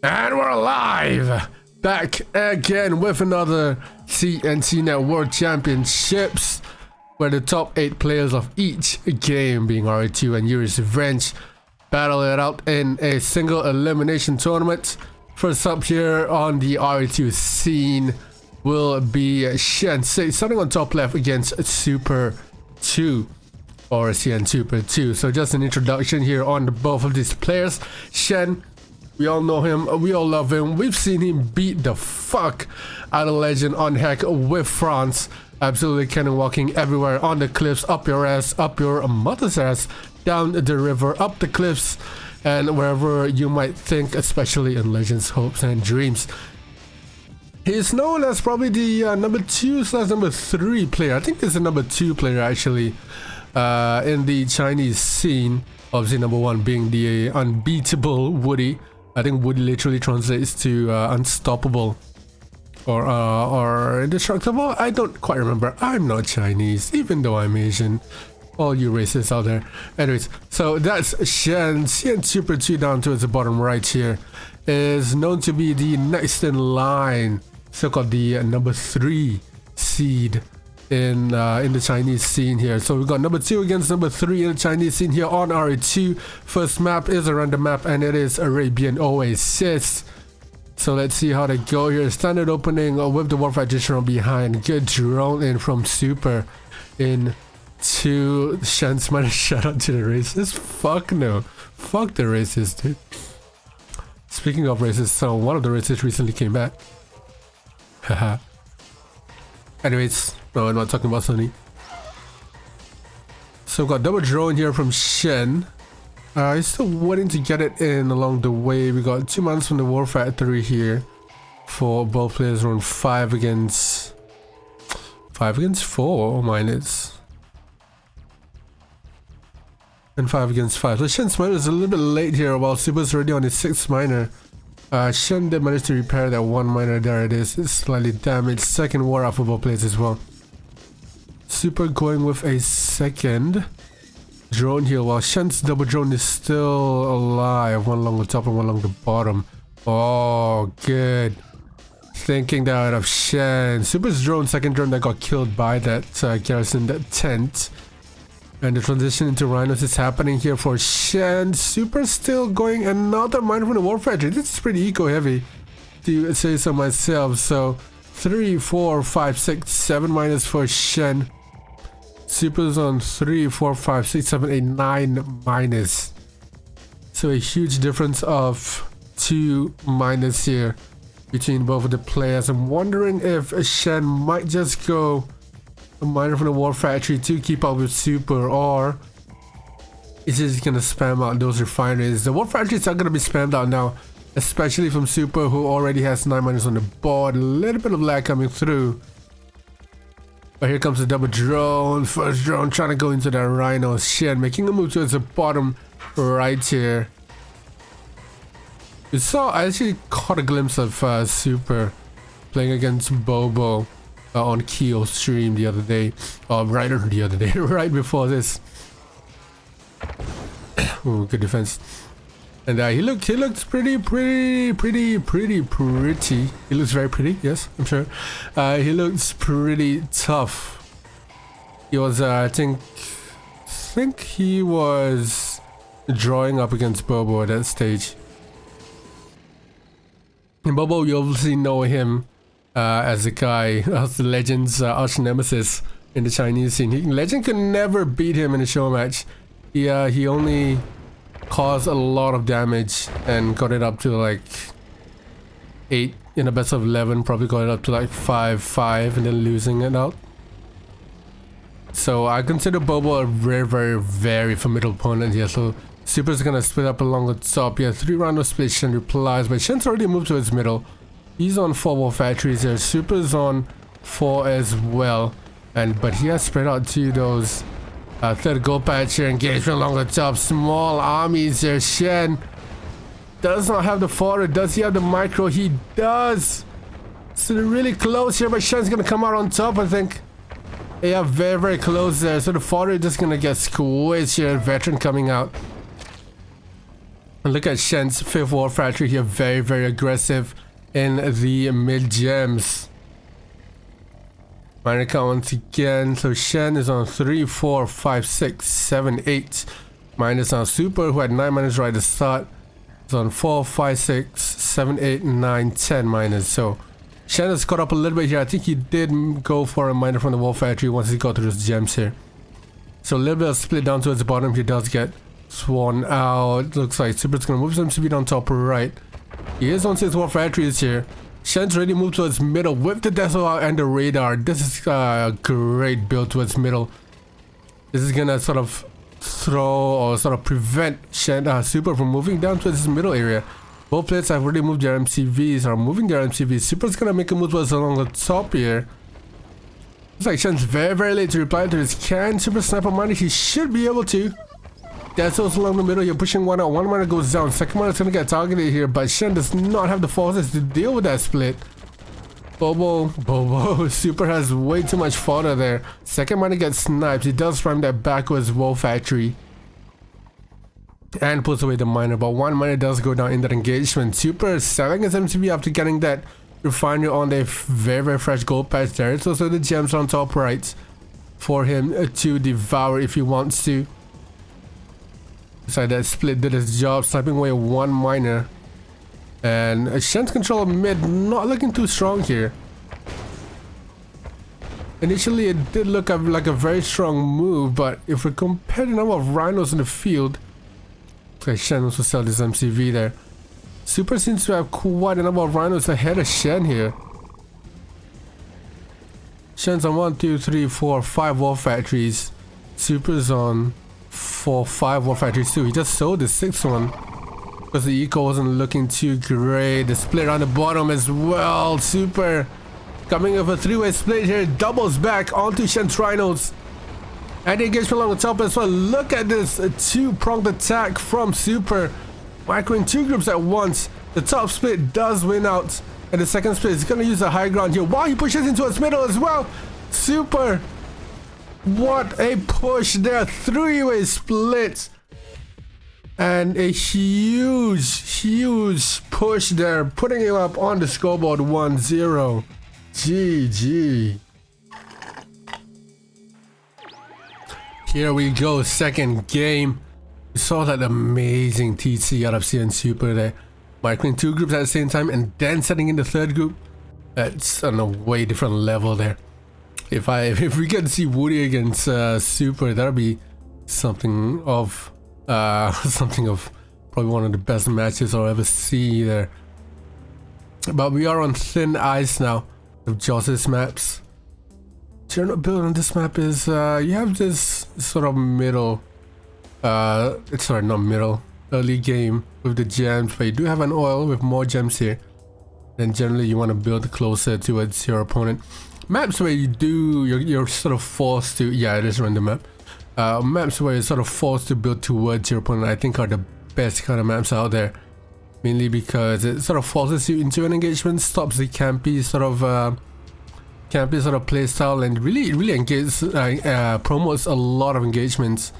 And we're live! Back again with another CnCNet World Championships, where the top 8 players of each game, being RA2 and Yuri's Revenge, battle it out in a single elimination tournament. First up here on the RA2 scene will be Shen6, starting on top left against Super 2. Or CnSuper 2. So just an introduction here on both of these players. Shen, we all know him, we all love him. We've seen him beat the fuck out of Legend on Heck with France. Absolutely cannon walking everywhere, on the cliffs, up your ass, up your mother's ass, down the river, up the cliffs, and wherever you might think, especially in Legend's hopes and dreams. He's known as probably the number 2/number 3 player. I think he's the number 2 player actually. In the Chinese scene, obviously number 1 being the unbeatable Woody. I think Woody literally translates to unstoppable or indestructible. I don't quite remember. I'm not Chinese, even though I'm Asian. All you racists out there. Anyways, so that's Shen. CnSuper 2 down towards the bottom right here is known to be the next in line, so-called the number 3 seed in the Chinese scene here. So we've got number 2 against number 3 in the Chinese scene here on RA2. First map is a random map and it is Arabian Oasis. So let's see how they go here. Standard opening with the Warfighter drone behind. Good drone in from Super in to Shen's minor. Shout out to the racists. Fuck no. Fuck the racists, dude. Speaking of racists, so one of the racists recently came back. Haha. Anyways, no, I'm not talking about Sony. So we've got double drone here from Shen. He's still waiting to get it in along the way. We got 2 months from the War Factory here for both players around 5 against 4 minus. And 5 against 5. So Shen's minor is a little bit late here while Super's already on his 6th minor. Shen did manage to repair that 1 minor. There it is. It's slightly damaged. Second war out for both players as well. Super going with a second drone here while Shen's double drone is still alive. One along the top and one along the bottom. Oh, good. Thinking that out of Shen. Super's drone, second drone that got killed by that garrison, that tent. And the transition into Rhinos is happening here for Shen. Super still going another miner from the War Factory. This is pretty eco-heavy, to say so myself. So 3, 4, 5, 6, 7 minus for Shen. Super's on 3, 4, 5, 6, 7, 8, 9 minus. So a huge difference of 2 minus here between both of the players. I'm wondering if Shen might just go a miner from the War Factory to keep up with Super, or is he just gonna spam out those refineries? The War Factories are gonna be spammed out now, especially from Super, who already has 9 miners on the board. A little bit of lag coming through. But here comes the double drone. First drone trying to go into that Rhino. Shen making a move towards the bottom right here. I actually caught a glimpse of Super playing against Bobo on Keo stream the other day, right before this. Ooh, good defense. And he looked pretty. He looks very pretty, yes, I'm sure. He looks pretty tough. He was, I think he was drawing up against Bobo at that stage. And Bobo, you obviously know him as a guy, as the Legend's arch nemesis in the Chinese scene. Legend could never beat him in a show match. He only caused a lot of damage and got it up to like 8 in a best of 11, probably got it up to like 5-5 and then losing it out. So I consider Bobo a very formidable opponent here. So Super's gonna split up along the top here. 3 round of split. Shen replies, but Shen's already moved to his middle. He's on 4 War Factories here. Super's on 4 as well, but he has spread out to those third gold patch here. Engagement along the top. Small armies here. Shen does not have the fodder. Does he have the micro? He does. So they're really close here, but Shen's gonna come out on top, I think. Yeah, very close there. So the fodder is just gonna get squished here. Veteran coming out. And look at Shen's 5th War Factory here, very aggressive in the mid gems. Miner count once again. So Shen is on 3, 4, 5, 6, 7, 8. Miners on Super, who had 9 miners right at the start, is on 4, 5, 6, 7, 8, 9, 10 miners. So Shen has caught up a little bit here. I think he did go for a miner from the War Factory once he got to those gems here. So a little bit of split down towards the bottom. He does get sworn out. Looks like Super's gonna move some speed on top right. He is on 6 War Factories here. Shen's ready to move towards middle with the Desolate and the radar. This is a great build towards middle. This is gonna sort of throw or sort of prevent Super from moving down towards this middle area. Both players have already moved their MCVs, are moving their MCVs. Super's gonna make a move towards along the top here. Looks like Shen's very late to reply to this. Can Super snap a miner? He should be able to. Deso's along the middle. You're pushing one out. One miner goes down. Second miner is gonna get targeted here, but Shen does not have the forces to deal with that split. Bobo. Super has way too much fodder there. Second miner gets sniped. He does prime that backwards War Factory and pulls away the miner, but one miner does go down in that engagement. Super is selling his MCV after getting that refinery on their very fresh gold patch there. It's also the gems on top right for him to devour if he wants to. So that split did his job, sniping away one miner. And Shen's control of mid not looking too strong here. Initially it did look like a very strong move, but if we compare the number of rhinos in the field, okay, Shen also sells his MCV there. Super seems to have quite a number of rhinos ahead of Shen here. Shen's on 1, 2, 3, 4, 5 War Factories. Super's on 4, 5 War Factories too. He just sold the 6th one because the eco wasn't looking too great. The split on the bottom as well. Super coming with a 3-way split here. Doubles back onto Shen's rhinos. And the engagement along the top as well. Look at this 2-pronged attack from Super. Microing 2 groups at once. The top split does win out. And the second split is going to use the high ground here. Wow, he pushes into its middle as well. Super. What a push there. 3-way split. And a huge push there. Putting him up on the scoreboard 1-0. GG. Here we go. Second game. We saw that amazing TC out of CnSuper there. Microing 2 groups at the same time and then setting in the 3rd group. That's on a way different level there. If we get to see Woody against Super, that'll be something of probably one of the best matches I'll ever see there. But we are on thin ice now with Joss's maps. General build on this map is you have this sort of middle, sorry, not middle, early game with the gems, but you do have an oil with more gems here. Then generally you want to build closer towards your opponent. Maps where you're sort of forced to, yeah, it is random map. Maps where you're sort of forced to build towards your opponent, I think are the best kind of maps out there. Mainly because it sort of forces you into an engagement, stops the campy sort of play style, and really promotes a lot of engagements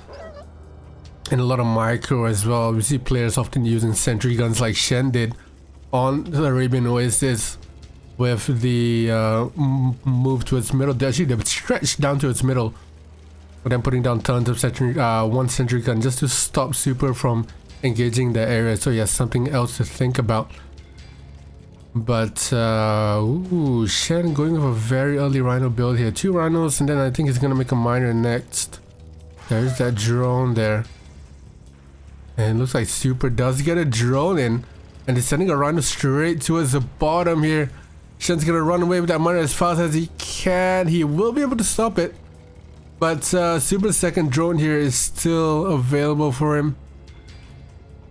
and a lot of micro as well. We see players often using sentry guns like Shen did on the Arabian Oasis with the move towards middle. They would stretch down to its middle, but then putting down tons of one sentry gun just to stop Super from engaging the area. So yeah, something else to think about. But ooh, Shen going with a very early rhino build here. 2 rhinos, and then I think he's gonna make a miner next. There's that drone there, and it looks like Super does get a drone in, and he's sending a rhino straight towards the bottom here. Shen's gonna run away with that miner as fast as he can. He will be able to stop it, but Super's second drone here is still available for him.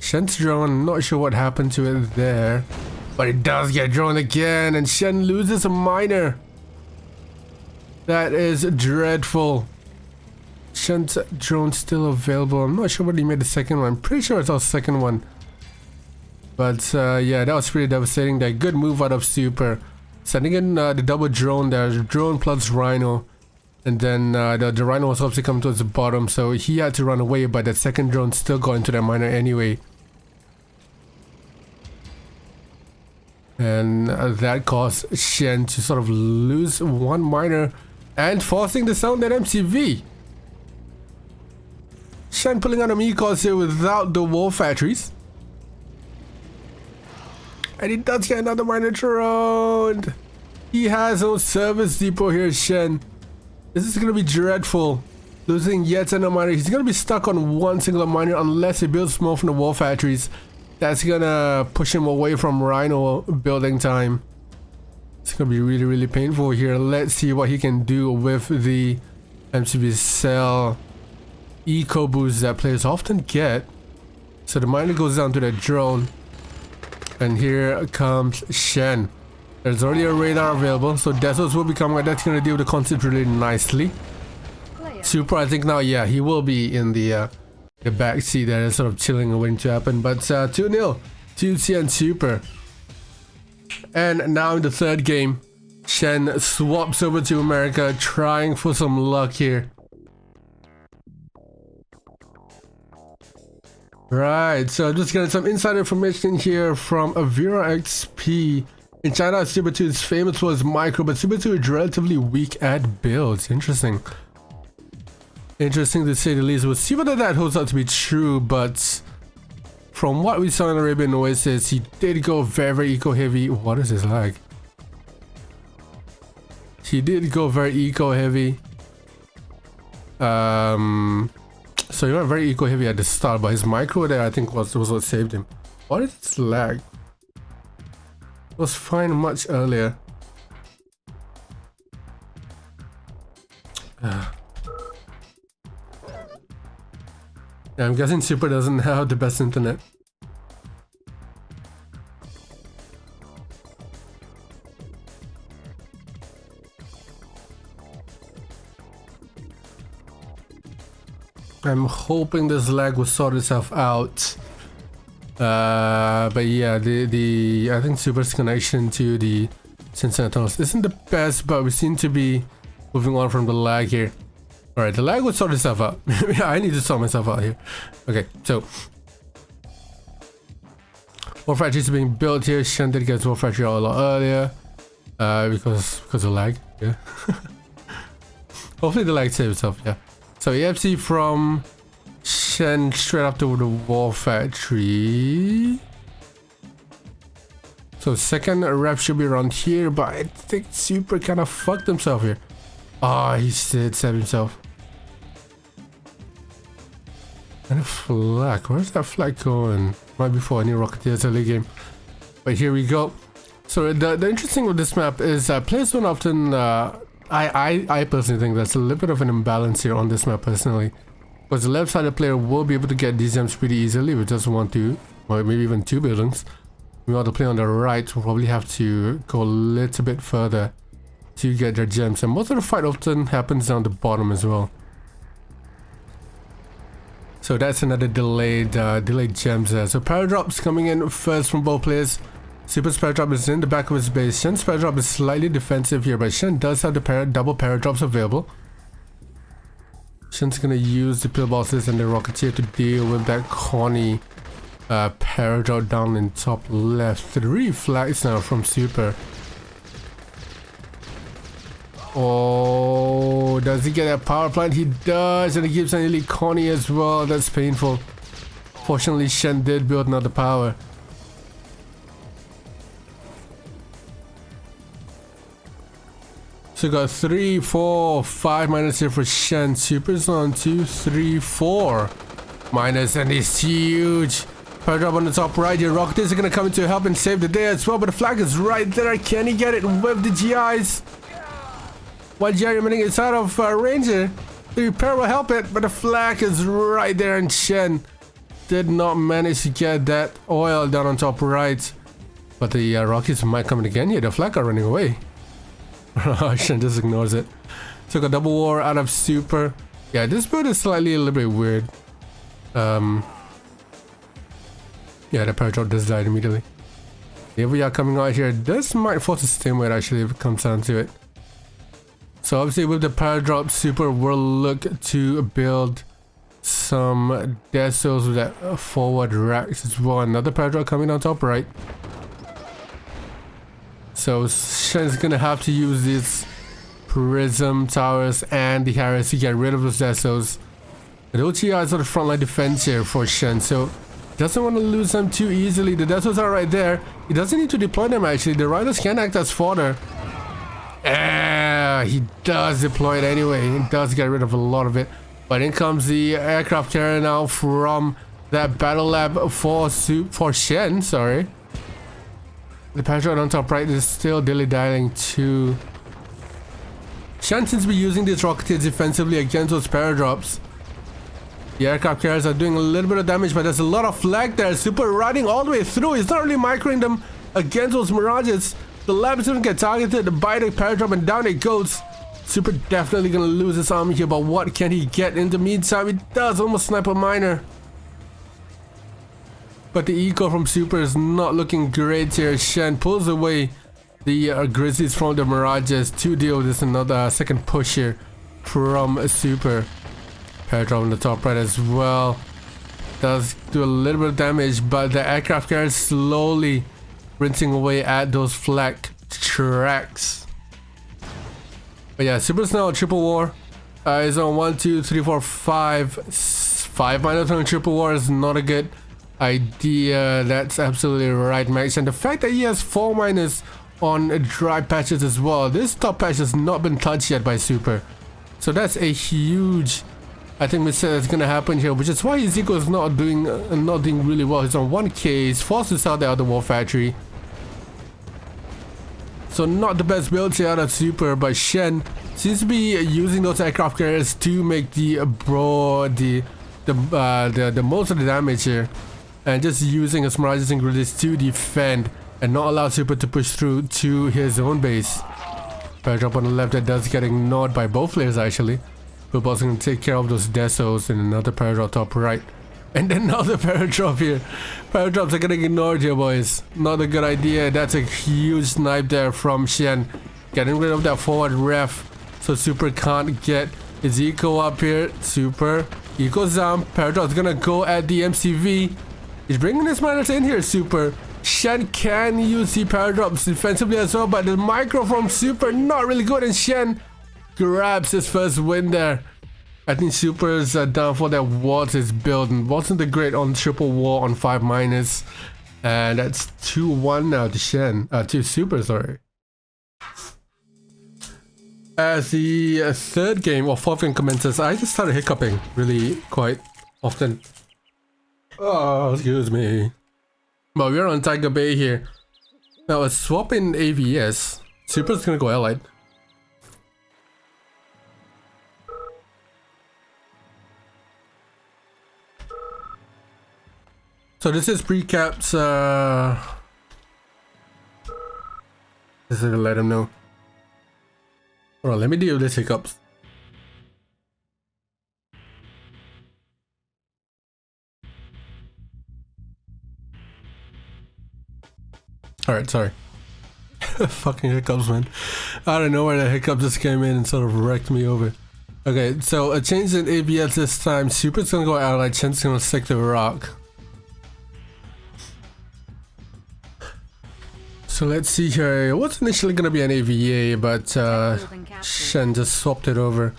Shen's drone, not sure what happened to it there, but it does get drawn again, and Shen loses a miner. That is dreadful. Shen's drone still available. I'm not sure what he made the second one. I'm pretty sure it's our second one. But yeah, that was pretty devastating. That good move out of Super. Sending in the double drone there. Drone plus rhino. And then the rhino was obviously coming towards the bottom, so he had to run away, but that second drone still got into that miner anyway. And that caused Shen to sort of lose one miner and forcing the sound at MCV. Shen pulling out a Mikos here without the wall factories. And he does get another miner droned. He has no service depot here, Shen. This is going to be dreadful. Losing yet another miner. He's going to be stuck on one single miner unless he builds more from the wall factories. That's going to push him away from Rhino building time. It's going to be really, really painful here. Let's see what he can do with the MCV cell eco boost that players often get. So the miner goes down to the drone. And here comes Shen. There's already a radar available, so Desos will become like that's going to deal with the concept really nicely. Super, I think now, yeah, he will be in the back seat there, sort of chilling and waiting to happen. But 2-0 to CnSuper. And now in the third game, Shen swaps over to America, trying for some luck here. Right, so just getting some inside information here from Avira XP. In China, Super 2 is famous for its micro, but Super 2 is relatively weak at builds. Interesting. Interesting to say the least. We'll see whether that holds out to be true, but from what we saw in Arabian Oasis, he did go very, very eco-heavy. What is his lag? He did go very eco-heavy. So he went very eco-heavy at the start, but his micro there, I think, was what saved him. What is this lag? It was fine much earlier. Yeah, I'm guessing Super doesn't have the best internet. I'm hoping this lag will sort itself out. But yeah, I think Super's connection to the CnCNet tunnels isn't the best, but we seem to be moving on from the lag here. Alright, the lag will sort itself out. I need to sort myself out here. Okay, so War Factory is being built here. Shen did get War Factory out a lot earlier. Because of lag, yeah. Hopefully the lag saves itself, yeah. So EFC from Shen straight up to the War Factory. So second rep should be around here, but I think Super kind of fucked himself here. Ah, he did save himself. And a flag. Where's that flag going? Right before any Rocketeers early game. But here we go. So the interesting with this map is players don't often. I personally think there's a little bit of an imbalance here on this map personally. Because the left-sided player will be able to get these gems pretty easily with just 1, 2, or maybe even 2 buildings. Meanwhile, the player on the right will probably have to go a little bit further to get their gems. And most of the fight often happens down the bottom as well. So that's another delayed gems there. So Paradrops coming in first from both players. Super's Paradrop is in the back of his base. Shen's Paradrop is slightly defensive here, but Shen does have the double Paradrops available. Shen's gonna use the pillboxes and the Rocketeer to deal with that corny Paradrop down in top left. 3 flags now from Super. Oh, does he get that power plant? He does, and he gives an elite corny as well. That's painful. Fortunately, Shen did build another power. So we got 3, 4, 5 minus here for Shen. Super's on 2, 3, 4 minus, and it's huge. Power drop on the top right here. Rocketeers are gonna come in to help and save the day as well, but the flag is right there. Can he get it with the GIs? While GI remaining is out of Ranger. The repair will help it, but the flag is right there, and Shen did not manage to get that oil down on top right. But the Rockies might come in again here. The flag are running away. Shen just ignores it. Took a double war out of Super. Yeah, this build is slightly a little bit weird. Yeah, the Paradrop does die immediately. Here we are coming out here. This might force a stalemate actually if it comes down to it. So obviously with the Paradrop, Super will look to build some Desos with that forward racks as well. Another Paradrop coming on top right. So Shen's gonna have to use these prism towers and the Harris to get rid of those Desos. The OTR is on the frontline defense here for Shen, so doesn't want to lose them too easily. The Desos are right there. He doesn't need to deploy them actually. The Riders can act as fodder. He does deploy it anyway. He does get rid of a lot of it. But in comes the aircraft carrier now from that battle lab for Shen, sorry. The Patriot on top right is still dilly-dallying too. Shen seems to be using these rockets defensively against those paradrops. The aircraft carriers are doing a little bit of damage, but there's a lot of flag there. Super riding all the way through. He's not really microing them against those mirages. The lab is going to get targeted by the paradrop, and down it goes. Super definitely going to lose his army here, but what can he get in the meantime? He does almost snipe a miner. But the eco from Super is not looking great here. Shen pulls away the Grizzlies from the Mirages to deal with this another second push here from Super. Paradrop on the top right as well. Does do a little bit of damage, but the aircraft carrier is slowly rinsing away at those flak tracks. But yeah, Super's now triple war. Is on 1, 2, 3, 4, 5. 5 minus on triple war is not a good idea. That's absolutely right, Max. And the fact that he has 4 minus on dry patches as well. This top patch has not been touched yet by Super. So that's a huge, I think, mistake that's gonna happen here, which is why his eco is not doing really well. He's on 1k. He's forced to sell the other war factory. So not the best build here out of Super, but Shen seems to be using those aircraft carriers to make the most of the damage here, and just using his Mirages and Grizzlies to defend and not allow Super to push through to his own base. Paradrop on the left that does get ignored by both players actually. We're also going to take care of those Desos and another Paradrop top right. And then another Paradrop here. Paradrops are getting ignored here, boys. Not a good idea. That's a huge snipe there from Shen. Getting rid of that forward ref so Super can't get his eco up here. Super. Eco's down. Paradrop's gonna go at the MCV. He's bringing his miners in here, Super. Shen can use the Paradrops defensively as well, but the micro from Super not really good, and Shen grabs his first win there. I think Super's down for that Waltz is building. Wasn't the great on triple war on 5 minus. And that's 2-1 now to Shen. To Super, sorry. As the third game or fourth game commences, I just started hiccuping really quite often. Oh, excuse me. But we're on Tiger Bay here. Now a swap in AVS. Super's gonna go allied. So this is pre-caps, just to let him know. Hold on, let me deal with this hiccups. Alright, sorry. Fucking hiccups, man. I don't know where the hiccup just came in and sort of wrecked me over. Okay, so a change in ABS this time. Super's gonna go allied, Shen's gonna stick to rock. So let's see here. It was initially going to be an AVA, but Shen just swapped it over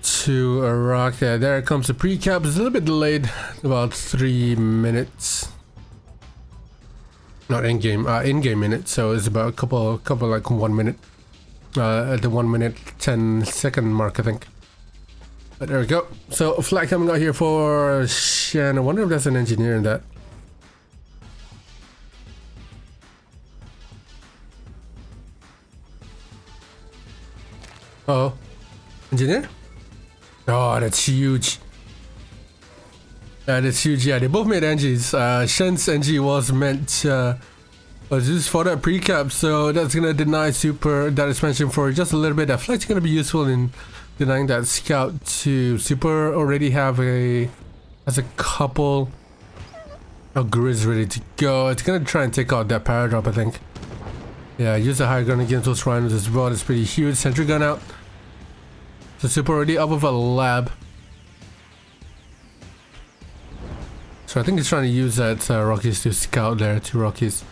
to a rock. There comes the pre-cap. It's a little bit delayed, about 3 minutes. Not in-game, in-game minutes. So it's about a couple like 1 minute. At the 1 minute 10 second mark, I think. But there we go. So a flag coming out here for Shen. I wonder if there's an engineer in that. Oh, engineer? Oh, that's huge. That is huge. Yeah, they both made NGs. Shen's NG was meant was used for that pre-cap, so that's gonna deny Super that expansion for just a little bit. That flag's gonna be useful in denying that scout too. Super already has a couple of grids ready to go. It's gonna try and take out that Paradrop, I think. Yeah, use the high gun against those rhinos as well. It's pretty huge. Sentry gun out. So Super already up with a lab. So I think he's trying to use that Rockies to scout there, 2 Rockies.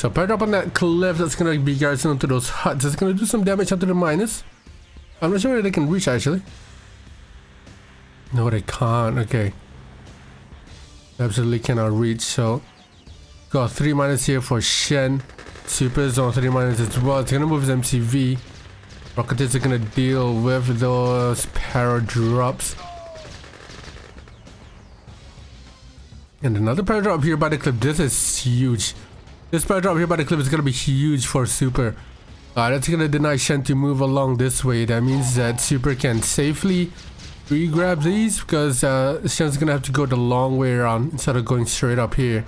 So paradrap on that cliff that's gonna be garrison onto those huts. It's gonna do some damage onto the miners. I'm not sure where they can reach actually. No, they can't. Okay. Absolutely cannot reach. So got 3 miners here for CnSuper's on 3 miners as well. It's gonna move his MCV. Rocketeers are gonna deal with those paradrops. And another paradrop here by the cliff. This is huge. This paradrop here by the cliff is gonna be huge for Super. That's gonna deny Shen to move along this way. That means that Super can safely re-grab these because Shen's gonna have to go the long way around instead of going straight up here.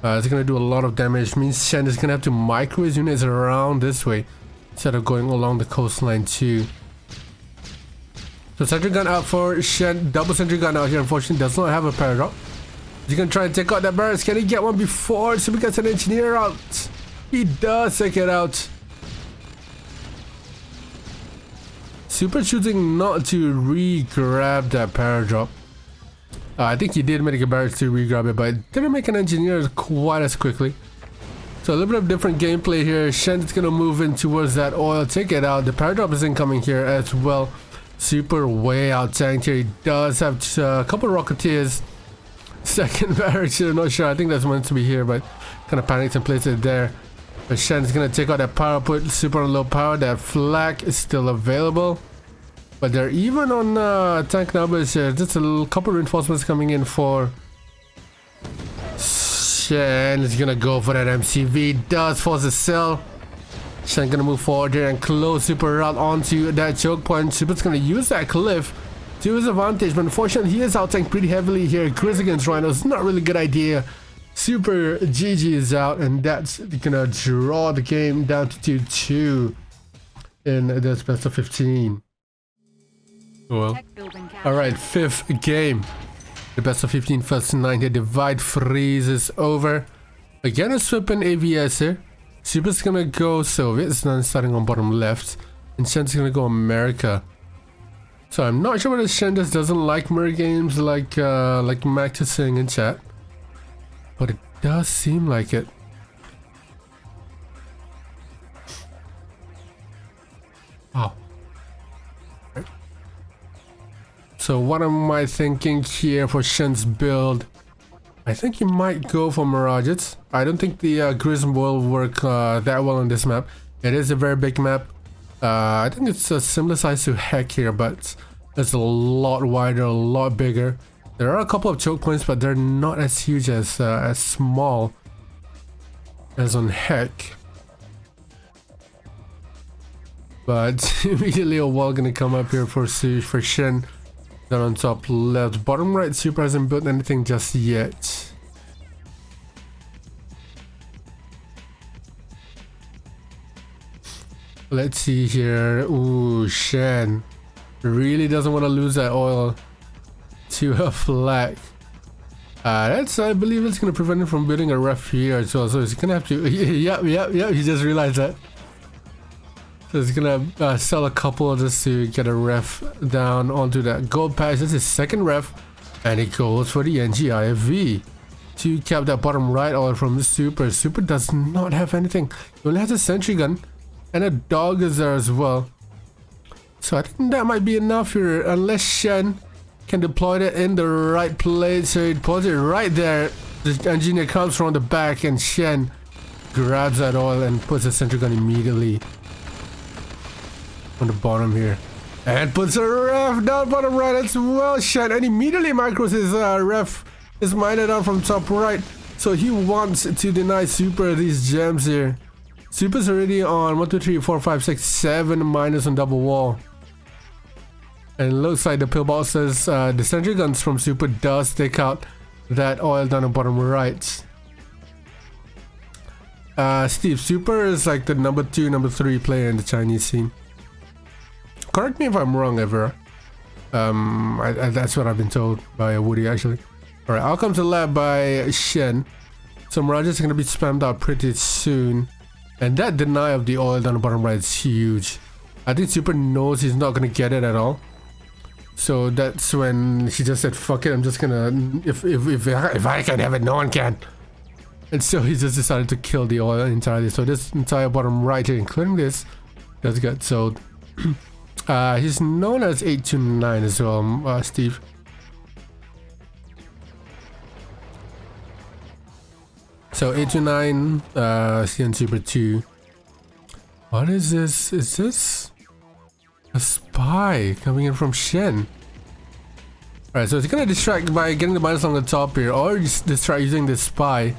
It's gonna do a lot of damage. It means Shen is gonna have to micro his units around this way instead of going along the coastline too. So sentry gun out for Shen. Double sentry gun out here. Unfortunately, does not have a paradrop. He's gonna try and take out that barracks. Can he get one before Super gets an engineer out? He does take it out. Super choosing not to re-grab that paradrop. I think he did make a barracks to re-grab it, but didn't make an engineer quite as quickly. So a little bit of different gameplay here. Shen's gonna move in towards that oil, take it out. The paradrop is incoming here as well. Super way out tanked here. He does have a couple of rocketeers. Second barracks here, not sure. I think that's meant to be here, but kind of panicked and placed it there. But Shen's gonna take out that power, put Super on low power. That flak is still available. But they're even on tank numbers here. Just a couple of reinforcements coming in for Shen. Is gonna go for that MCV. Does force a cell. Shen gonna move forward here and close Super out onto that choke point. Super's gonna use that cliff to his advantage, but unfortunately he is out tanked pretty heavily here. Grizz against Rhinos, not really a good idea. Super GG is out, and that's gonna draw the game down to 2-2 in this best of 15. Well, alright, 5th game. The best of 15 first 9 here. Divide freeze is over. Again, a swip in AVS here. Super's gonna go Soviets, then starting on bottom left. And Shen's gonna go America. So I'm not sure whether Shen just doesn't like mirror games like Mac is saying in chat. But it does seem like it. Oh. So what am I thinking here for Shen's build? I think he might go for Mirages. I don't think the Grizz will work that well on this map. It is a very big map. I think it's a similar size to Heck here, but it's a lot wider, a lot bigger. There are a couple of choke points, but they're not as huge as small as on Heck. But immediately a wall gonna come up here for Shen. Then on top left, bottom right, Super hasn't built anything just yet. Let's see here. Ooh, Shen really doesn't want to lose that oil to a flag. That's, I believe it's gonna prevent him from building a ref here as well. So he's gonna have to. Yep. He just realized that. So he's gonna sell a couple just to get a ref down onto that gold patch. That's his second ref, and he goes for the NGIFV to cap that bottom right oil from the Super. Super does not have anything. He only has a sentry gun, and a dog is there as well. So I think that might be enough here, unless Shen can deploy it in the right place. So he puts it right there. The engineer comes from the back, and Shen grabs that oil and puts a sentry gun immediately on the bottom here, and puts a ref down bottom right as well. Shen, and immediately micros his ref is miner down from top right. So he wants to deny Super these gems here. Super's already on 1, 2, 3, 4, 5, 6, 7 miners on double wall. And it looks like the pillboxes, the sentry guns from Super does take out that oil down the bottom right. Steve, Super is like the number 2, number 3 player in the Chinese scene. Correct me if I'm wrong, Ever. That's what I've been told by Woody, actually. Alright, I'll come to lab by Shen. So Mirage is going to be spammed out pretty soon. And that deny of the oil down the bottom right is huge. I think Super knows he's not going to get it at all. So that's when he just said, fuck it, I'm just going to... If I can have it, no one can. And so he just decided to kill the oil entirely. So this entire bottom right here, including this, does get sold. He's known as 829 as well, Steve. So 829, CnSuper 2. What is this? Is this a spy coming in from Shen? Alright, so he's gonna distract by getting the minus on the top here, or just distract using the spy.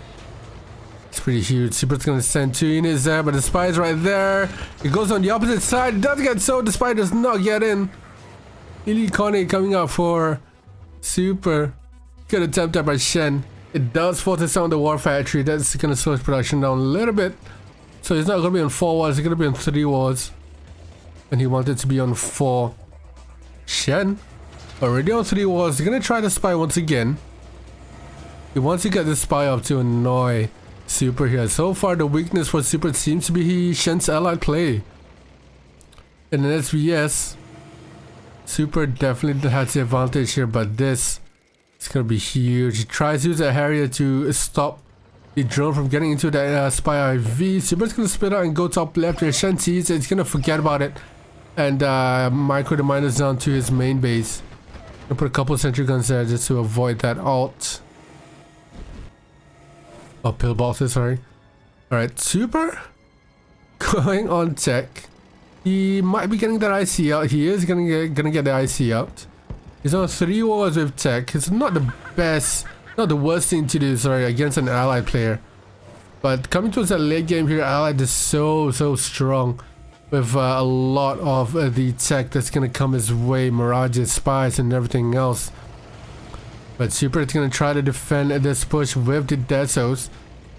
It's pretty huge. Super's gonna send 2 units there, but the spy is right there. It goes on the opposite side. It does get sold. The spy does not get in. Elite Kone coming out for Super. Good attempt there by Shen. It does force down the war factory. That's gonna slow his production down a little bit. So he's not gonna be on 4 walls. He's gonna be on 3 walls. And he wanted to be on 4. Shen already on 3 walls. He's gonna try the spy once again. He wants to get the spy up to annoy Super here. So far the weakness for Super seems to be Shen's allied play. In an SVS, Super definitely has the advantage here, but this is gonna be huge. He tries to use a Harrier to stop the drone from getting into that spy IV. Super's gonna split out and go top left here. Shen sees it, he's gonna forget about it and micro the miners down to his main base. Gonna put a couple of sentry guns there just to avoid that ult. Oh, pillboxes, sorry. Alright, Super going on tech. He might be getting that IC out. He is gonna get the IC out. He's on 3 walls with tech. It's not the best, not the worst thing to do, sorry, against an allied player. But coming towards that late game here, allied is so strong with a lot of the tech that's gonna come his way, mirages, spies, and everything else. But Super is gonna try to defend this push with the Desos.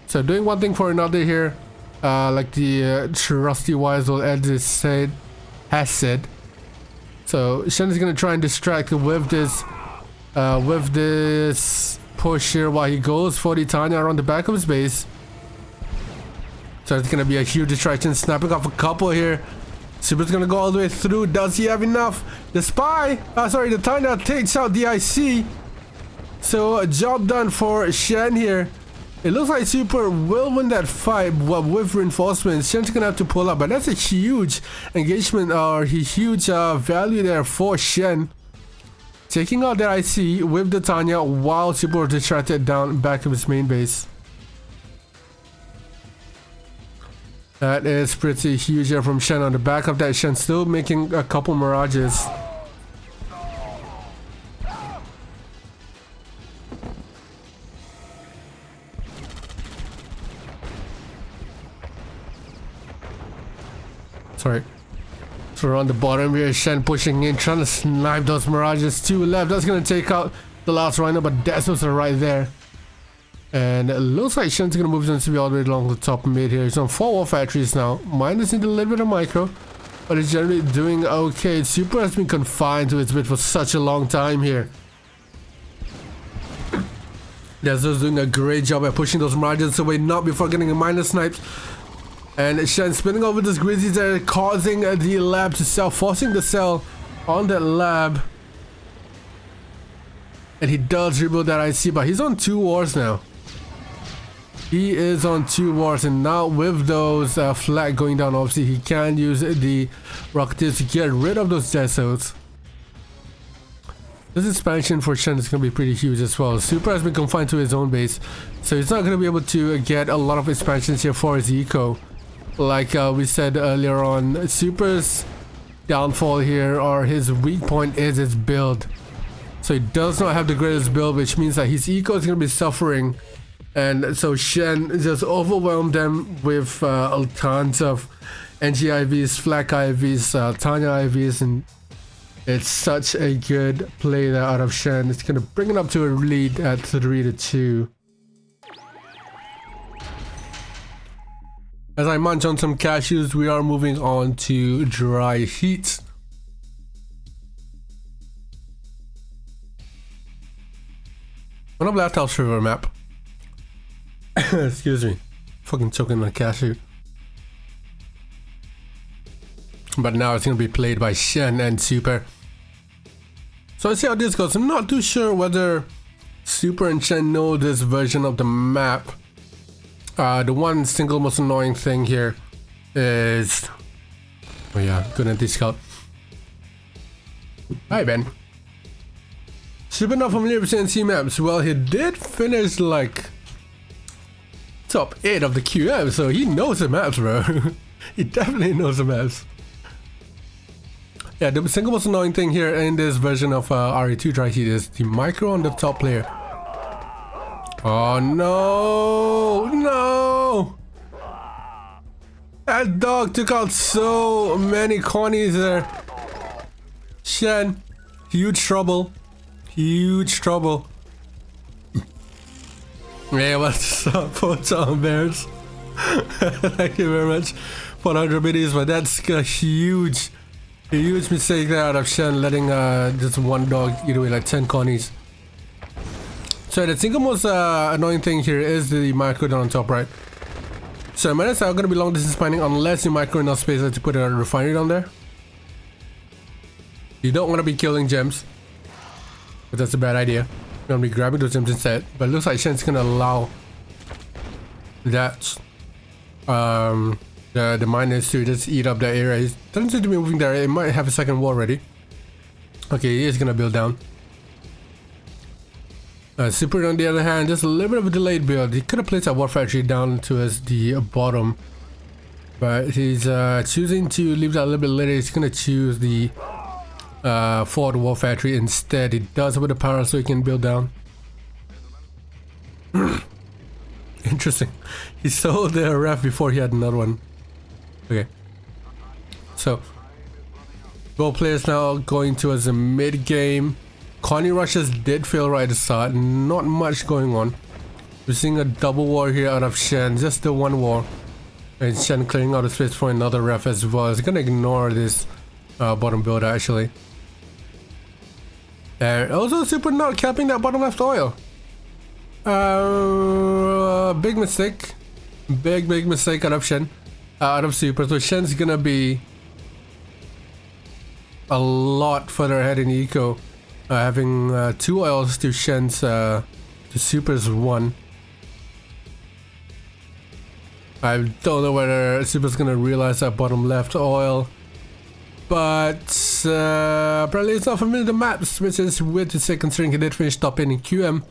So doing one thing for another here, like the trusty wise old Ed has said. So Shen is gonna try and distract with this push here while he goes for the Tanya around the back of his base. So it's gonna be a huge distraction, snapping off a couple here. Super's gonna go all the way through. Does he have enough? The spy, the Tanya takes out the IC. So a job done for Shen here. It looks like Super will win that fight with reinforcements. Shen's gonna have to pull up, but that's a huge engagement or huge value there for Shen. Taking out that IC with the Tanya while Super was distracted down back of his main base. That is pretty huge here from Shen. On the back of that, Shen still making a couple mirages. Sorry. So we're on the bottom here, Shen pushing in, trying to snipe those mirages. 2 left, that's gonna take out the last rhino, but Desos are right there. And it looks like Shen's gonna move to be all the way along the top mid here. He's on 4 wall factories now. Minus need a little bit of micro, but it's generally doing okay. Super has been confined to its bit for such a long time here. Desos doing a great job at pushing those mirages away, not before getting a minus sniped. And Shen spinning over this Grizzlies there, causing the lab to sell, forcing the sell on that lab. And he does rebuild that IC, but he's on 2 wars now. He is on 2 wars, and now with those flag going down, obviously he can use the rockets to get rid of those Desos. This expansion for Shen is going to be pretty huge as well. Super has been confined to his own base, so he's not going to be able to get a lot of expansions here for his eco. Like we said earlier on, Super's downfall here, or his weak point, is his build. So he does not have the greatest build, which means that his eco is going to be suffering. And so Shen just overwhelmed them with tons of NG-IVs, Flak IVs, Tanya IVs, and it's such a good play there out of Shen. It's going to bring it up to a lead at 3-2. As I munch on some cashews, we are moving on to dry heat. On a Black House River map. Excuse me. Fucking choking on a cashew. But now it's going to be played by Shen and Super. So let's see how this goes. I'm not too sure whether Super and Shen know this version of the map. The one single most annoying thing here is... Oh yeah, good anti-scout. Hi Ben. Super not familiar with CNC maps. Well, he did finish like top 8 of the QM, so he knows the maps, bro. He definitely knows the maps. Yeah, the single most annoying thing here in this version of RA2 dry heat is the micro on the top player. Oh no! No! That dog took out so many connies there. Shen, huge trouble. Huge trouble. Hey, what's up, Photon Bears? Thank you very much for 100 biddies, but that's a huge mistake there out of Shen, letting just one dog eat away like 10 connies. So the single most annoying thing here is the micro down on top right. So minutes are going to be long distance mining unless you micro enough space to put a refinery down there. You don't want to be killing gems, but that's a bad idea. You're going to be grabbing those gems instead. But it looks like Shen's going to allow that the miners to just eat up that area. He doesn't seem to be moving there. It might have a second wall ready. Okay, he is going to build down. Super on the other hand, just a little bit of a delayed build. He could have placed that war factory down towards the bottom, but he's choosing to leave that a little bit later. He's going to choose the forward war factory instead. He does with the power so he can build down. Interesting. He sold the ref before he had another one. Okay. So both players now going towards the mid game. Connie rushes did fail right at the start. Not much going on. We're seeing a double war here out of Shen. Just the one war. And Shen clearing out the space for another ref as well. He's gonna ignore this bottom build actually. And also Super not capping that bottom left oil. Big mistake. Big mistake out of Shen. Out of Super. So Shen's gonna be a lot further ahead in eco. Having 2 oils to Shen's to Super's 1. I don't know whether Super's gonna realize that bottom left oil, but apparently it's not familiar with the maps, which is weird to say considering he did finish top 8 in QM.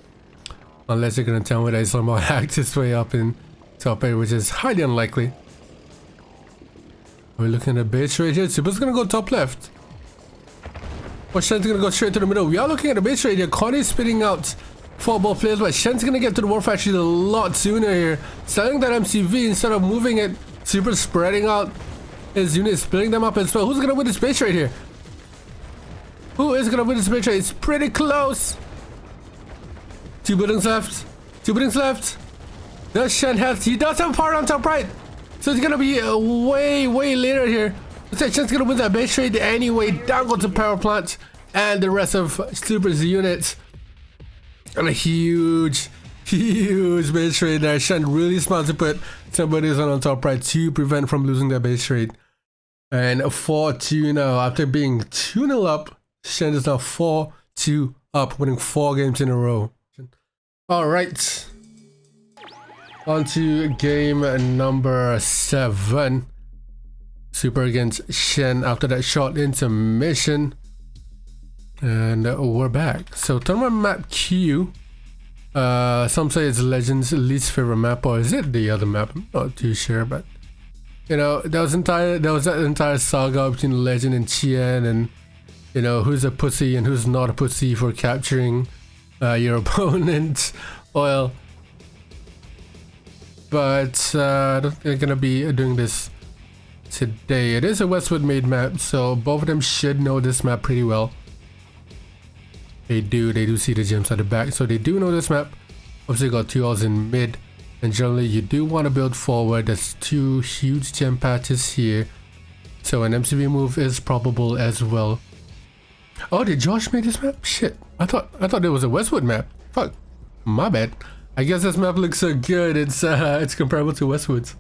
Unless you're gonna tell me that he's somehow hacked his way up in top 8, which is highly unlikely. We're looking at the base rate here. Super's gonna go top left. Well, Shen's gonna go straight to the middle. We are looking at the base rate here. Connie's spitting out 4 ball players, but Shen's gonna get to the war factory a lot sooner here. Selling that MCV instead of moving it. Super spreading out his units, splitting them up as well. Who's gonna win this base rate here? Who is gonna win this base rate? It's pretty close. 2 buildings left. 2 buildings left. Does Shen have? He does have a power on top right. So it's gonna be way later here. Shen's gonna win that base trade anyway. Down goes the power plant and the rest of Super's units. And a huge base trade there. Shen really smart to put somebody on top right to prevent from losing that base trade. And 4-2 now. After being 2-0 up, Shen is now 4-2 up, winning 4 games in a row. Alright. On to game number 7. Super against Shen after that short intermission. And we're back. So tournament map Q. Some say it's Legend's least favorite map, or is it the other map? I'm not too sure, but you know, there was that entire saga between Legend and Qian, and you know, who's a pussy and who's not a pussy for capturing your opponent's oil. But I don't think they're gonna be doing this today. It is a Westwood made map, so both of them should know this map pretty well. They do see the gems at the back, so they do know this map. Obviously got 2 oils in mid, and generally you do want to build forward. There's 2 huge gem patches here, so an MCV move is probable as well. Oh, did Josh make this map? Shit, I thought there was a Westwood map. Fuck, my bad. I guess this map looks so good. It's comparable to Westwood's.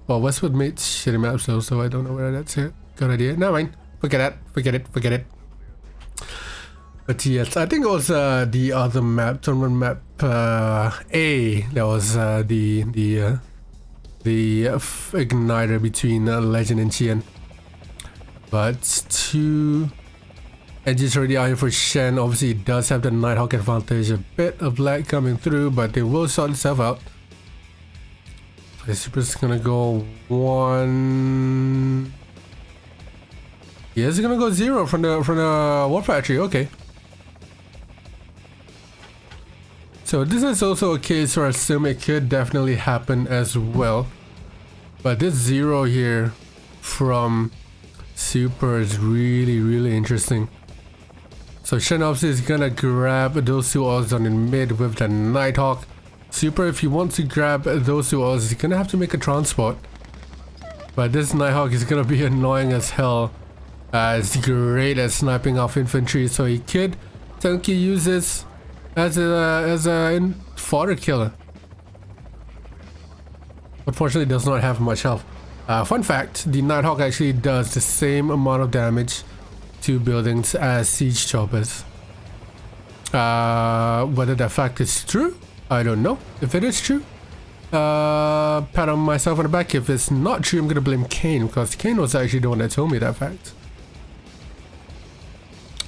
Well, Westwood made shitty maps though, so I don't know whether that's a good idea. Never mind. Forget it. But yes, I think it was the other map, tournament map A. That was the the igniter between Legend and Qian. But 2 edges already out here for Shen. Obviously, he does have the Nighthawk advantage. A bit of lag coming through, but they will sort itself out. The Super's gonna go 1. Yeah, it's gonna go 0 from the War Factory. Okay. So this is also a case where I assume it could definitely happen as well. But this 0 here from Super is really interesting. So Shen obviously is gonna grab those 2 ores on in mid with the Nighthawk. Super, if he wants to grab those 2 ores, he's gonna have to make a transport. But this Nighthawk is gonna be annoying as hell. It's great at sniping off infantry, so he could technically use this as a fodder killer. Unfortunately, does not have much health. Fun fact, the Nighthawk actually does the same amount of damage to buildings as siege choppers. Whether that fact is true, I don't know. If it is true, pat on myself on the back. If it's not true, I'm gonna blame Kane, because Kane was actually the one that told me that fact.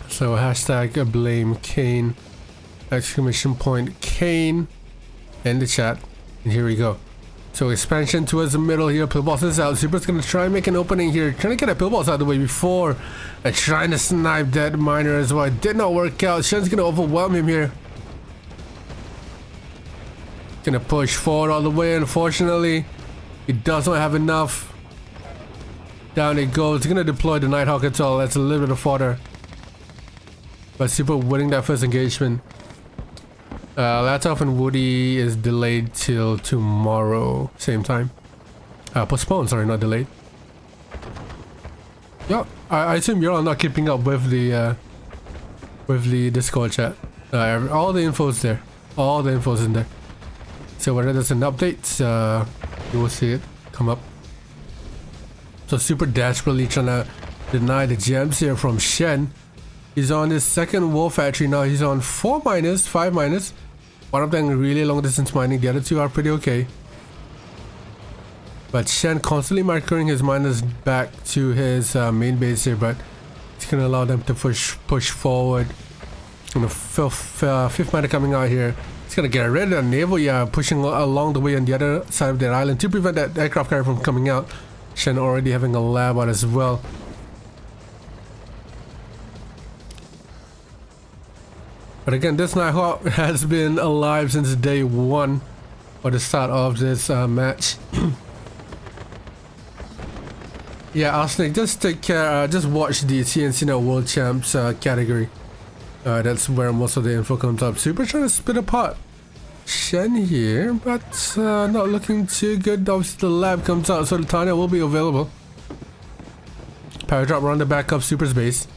So hashtag blame Kane, exclamation point Kane in the chat, and here we go. So expansion towards the middle here. Pillbox is out. Super's gonna try and make an opening here, trying to get a pillbox out of the way before trying to snipe that miner as well. It did not work out. Shen's gonna overwhelm him here. Gonna push forward all the way. Unfortunately, he does not have enough. Down it goes. He's gonna deploy the Nighthawk as well. That's a little bit of fodder. But Super winning that first engagement. Latov and Woody is delayed till tomorrow, same time. Postponed, sorry, not delayed. Yeah, I assume you're all not keeping up with the Discord chat. All the info's there. All the info's in there. So whenever there's an update, you will see it come up. So Super desperately trying to deny the gems here from Shen. He's on his second War Factory now. He's on 4 miners, 5 miners. One of them really long distance mining. The other 2 are pretty okay. But Shen constantly microing his miners back to his main base here, but it's gonna allow them to push forward. And the fifth miner coming out here. It's gonna get rid of the naval, yeah, pushing along the way on the other side of that island to prevent that aircraft carrier from coming out. Shen already having a lab out as well. But again, this Nighthawk has been alive since day 1 or the start of this match. Yeah, Arsenic, just take care, just watch the CnCNet World Champs category. That's where most of the info comes up. Super trying to split apart Shen here, but not looking too good. Obviously the lab comes out, so the Tanya will be available. Power drop around the back of Super's base.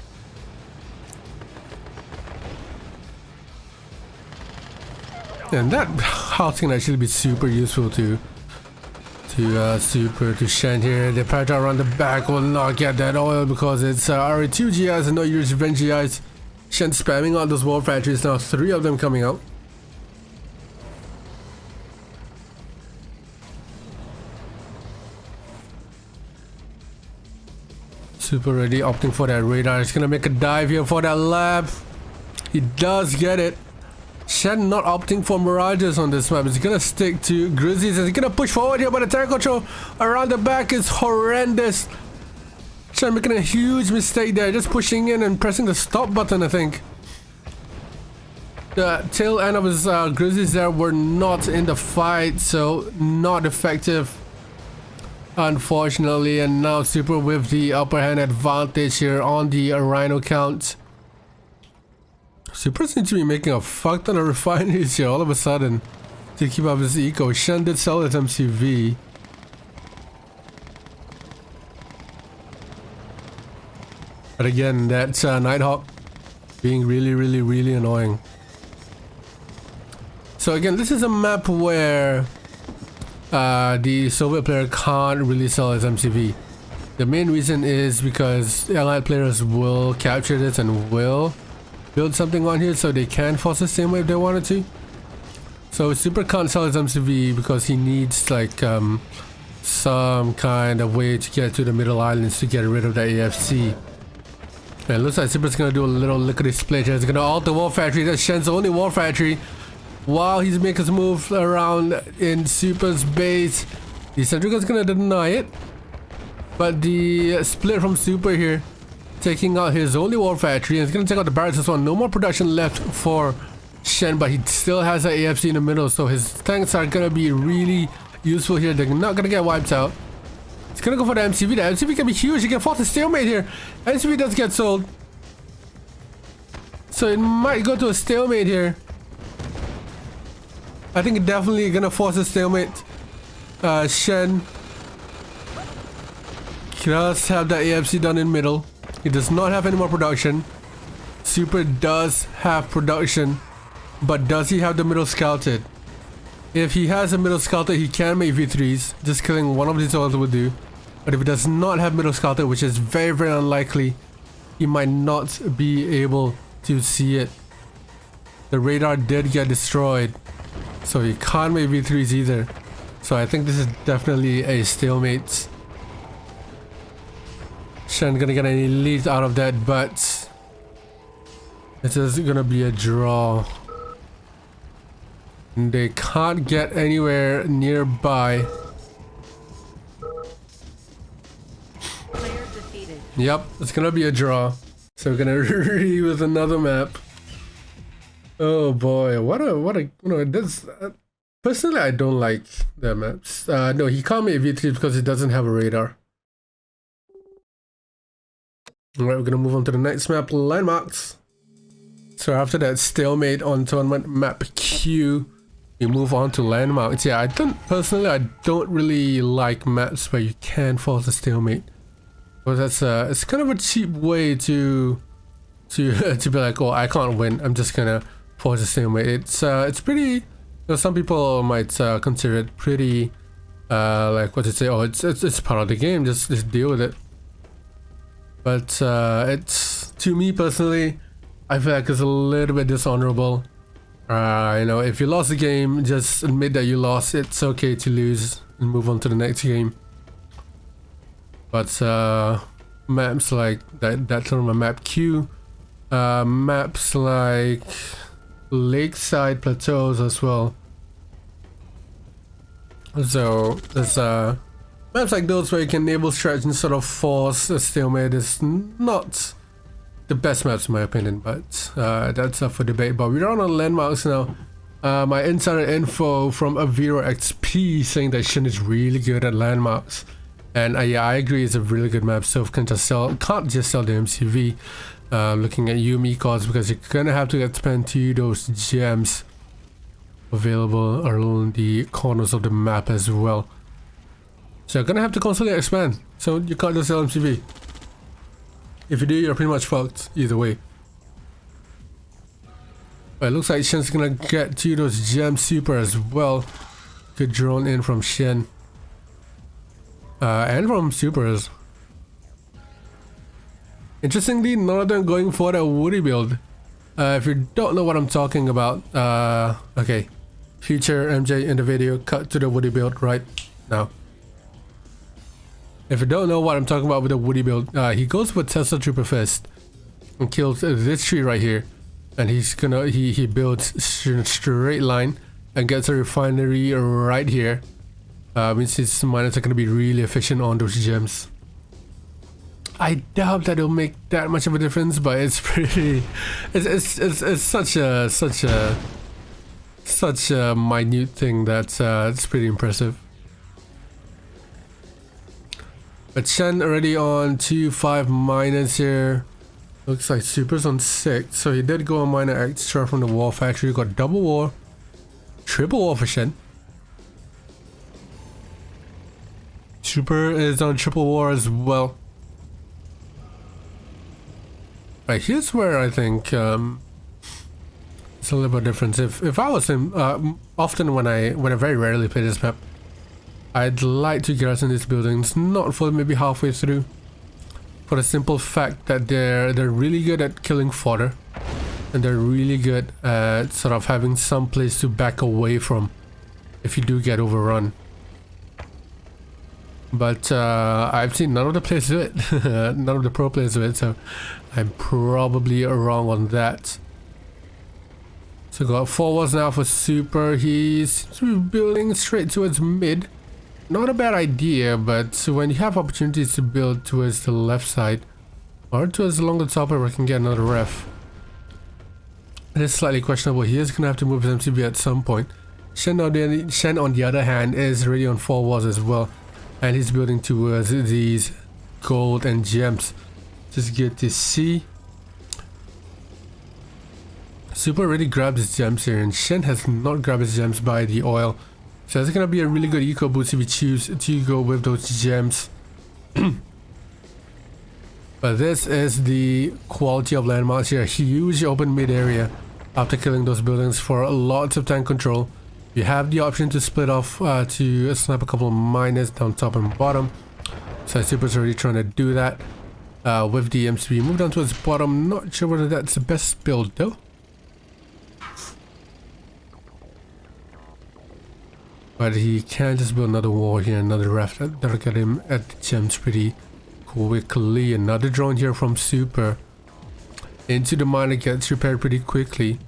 And that house can actually be super useful to Shen here. The power drop around the back will not get that oil because it's RA2 GIs and not use revenge GIs. Shen spamming out those War Factories now, 3 of them coming out. Super ready, opting for that radar. He's gonna make a dive here for that lab. He does get it. Shen not opting for mirages on this map. He's gonna stick to Grizzlies. He's gonna push forward here, but the tank control around the back is horrendous. Shen making a huge mistake there, just pushing in and pressing the stop button, I think. The tail end of his Grizzlies there were not in the fight, so not effective, unfortunately. And now Super with the upper hand advantage here on the Rhino count. Super seems to be making a fuck ton of refineries here all of a sudden to keep up his eco. Shen did sell his MCV. But again, that's Nighthawk being really annoying. So again, this is a map where the Soviet player can't really sell his MCV. The main reason is because Allied players will capture this and will build something on here, so they can force the same way if they wanted to. So Super can't sell his MCV because he needs like some kind of way to get to the middle islands to get rid of the AFC. And it looks like Super's gonna do a little lickety split here. He's gonna alt the war factory. That's Shen's only war factory. While he's making his move around in Super's base, the Centrica's gonna deny it. But the split from Super here, taking out his only war factory, and he's gonna take out the barracks as well. No more production left for Shen, but he still has an AFC in the middle, so his tanks are gonna be really useful here. They're not gonna get wiped out. He's gonna go for the MCV. The MCV can be huge. He can force a stalemate here. MCV does get sold, so it might go to a stalemate here. I think definitely gonna force a stalemate. Shen does have the AFC done in middle. He does not have any more production. Super does have production, but does he have the middle scouted? If he has a middle scouted, he can make V3s. Just killing one of these oils would do. But if he does not have middle scouted, which is very, very unlikely, he might not be able to see it. The radar did get destroyed, so he can't make V3s either. So I think this is definitely a stalemate. Shen gonna get an elite out of that, but it's just gonna be a draw. They can't get anywhere nearby. Yep, it's gonna be a draw. So we're gonna read with another map. Oh boy, what a this. Personally, I don't like the maps. No, he can't make V3 because he doesn't have a radar. Alright, we're gonna move on to the next map, landmarks. So after that stalemate on tournament map Q, we move on to landmarks. Yeah, I don't really like maps where you can force a stalemate. Because that's it's kind of a cheap way to be like, oh, I can't win, I'm just gonna force a stalemate. It's pretty, you know, some people might consider it pretty like what to say, oh, it's part of the game, just deal with it. But it's, to me personally, I feel like it's a little bit dishonorable. You know, if you lost the game, just admit that you lost. It's okay to lose and move on to the next game. But maps like that tournament map Q, maps like lakeside plateaus as well. So there's maps like those where you can enable stretch and sort of force a stalemate is not the best maps in my opinion, but that's up for debate. But we're on landmarks now. My insider info from Aviro XP saying that Shen is really good at landmarks, and yeah, I agree, it's a really good map. So can't just sell the MCV. Looking at Yumi cards, because you're gonna have to spend 2 those gems available around the corners of the map as well. So you're gonna have to constantly expand, so you can't just sell MCV. If you do, you're pretty much fucked either way. But it looks like Shen's gonna get 2 those gem super as well. Good drone in from Shen. And from supers. Interestingly, none of them going for the woody build. If you don't know what I'm talking about, okay. Future MJ in the video, cut to the woody build right now. If you don't know what I'm talking about with the woody build, he goes with Tesla Trooper first and kills this tree right here, and he's gonna he builds straight line and gets a refinery right here. Means his miners are gonna be really efficient on those gems. I doubt that it'll make that much of a difference, but it's pretty. It's such a minute thing that it's pretty impressive. But Shen already on 2-5 miners here. Looks like Super's on 6, so he did go on miner extra from the war factory. Got double war, triple war for Shen. Super is on triple war as well. Right, here's where I think it's a little bit different. If I was him, often when I very rarely play this map, I'd like to garrison these buildings, not for maybe halfway through, for the simple fact that they're really good at killing fodder, and they're really good at sort of having some place to back away from if you do get overrun. But I've seen none of the players do it. None of the pro players do it, so I'm probably wrong on that. So got 4 walls now for Super. He seems to be building straight towards mid. Not a bad idea, but when you have opportunities to build towards the left side or towards the longer top, where we can get another ref. It is slightly questionable. He is going to have to move his MCB at some point. Shen on the other hand is already on 4 walls as well, and he's building towards these gold and gems. Just good to see. Super already grabbed his gems here, and Shen has not grabbed his gems by the oil. So it's gonna be a really good eco boost if we choose to go with those gems. But this is the quality of landmarks here. Huge open mid area after killing those buildings for lots of tank control. You have the option to split off to snipe a couple of miners down top and bottom. So Super's already trying to do that with the MCB. Move down towards bottom. Not sure whether that's the best build though. But he can just build another wall here, another raft. That'll get him at the gems pretty quickly. Another drone here from Super. Into the miner, gets repaired pretty quickly.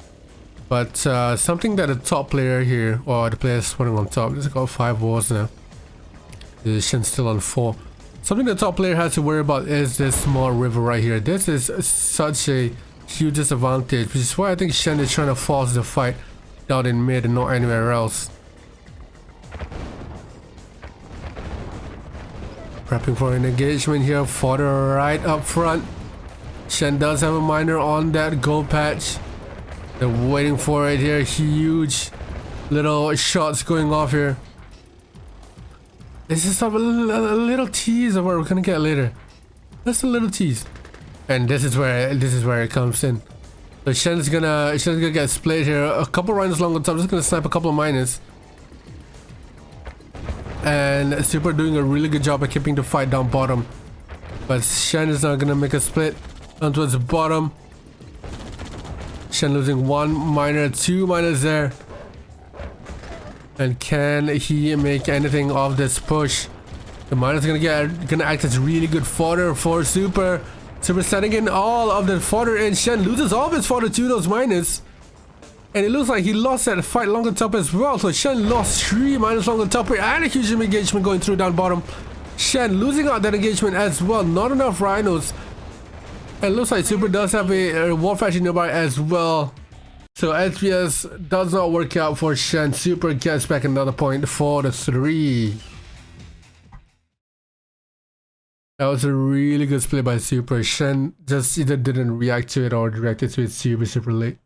But something that the top player here, or the player spawning on top, he's got 5 walls now. The Shen's still on 4. Something the top player has to worry about is this small river right here. This is such a huge disadvantage, which is why I think Shen is trying to force the fight down in mid and not anywhere else. Prepping for an engagement here, fodder right up front. Shen does have a miner on that gold patch. They're waiting for it here. Huge little shots going off here. This is a little tease of what we're gonna get later. Just a little tease, and this is where it comes in. So Shen's gonna get split here. A couple rounds long on top. Just gonna snipe a couple of miners. And Super doing a really good job of keeping the fight down bottom. But Shen is not gonna make a split down towards the bottom. Shen losing 1 miner, 2 miners there. And can he make anything of this push? The miner's gonna act as really good fodder for Super. Super setting in all of the fodder, and Shen loses all of his fodder to those miners. And it looks like he lost that fight long on top as well. So Shen lost 3 miners long on top here, and a huge engagement going through down bottom. Shen losing out that engagement as well. Not enough rhinos. And it looks like Super does have a war factory nearby as well. So SPS does not work out for Shen. Super gets back another point for the 3. That was a really good split by Super. Shen just either didn't react to it or reacted to it super late.